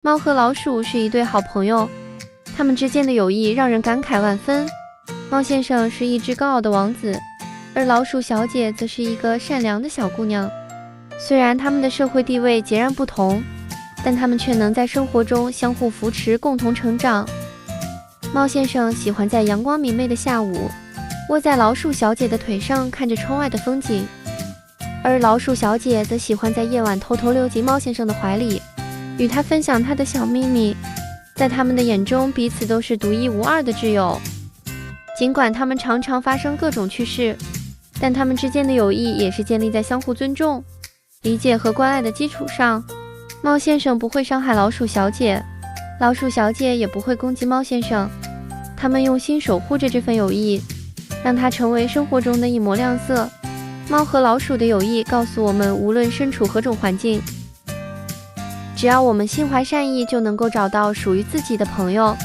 猫和老鼠是一对好朋友，他们之间的友谊让人感慨万分。猫先生是一只高傲的王子，而老鼠小姐则是一个善良的小姑娘。虽然他们的社会地位截然不同，但他们却能在生活中相互扶持，共同成长。猫先生喜欢在阳光明媚的下午，窝在老鼠小姐的腿上看着窗外的风景，而老鼠小姐则喜欢在夜晚偷偷溜进猫先生的怀里，与他分享他的小秘密。在他们的眼中，彼此都是独一无二的挚友。尽管他们常常发生各种趣事，但他们之间的友谊也是建立在相互尊重、理解和关爱的基础上。猫先生不会伤害老鼠小姐，老鼠小姐也不会攻击猫先生。他们用心守护着这份友谊，让它成为生活中的一抹亮色。猫和老鼠的友谊告诉我们，无论身处何种环境，只要我们心怀善意，就能够找到属于自己的朋友。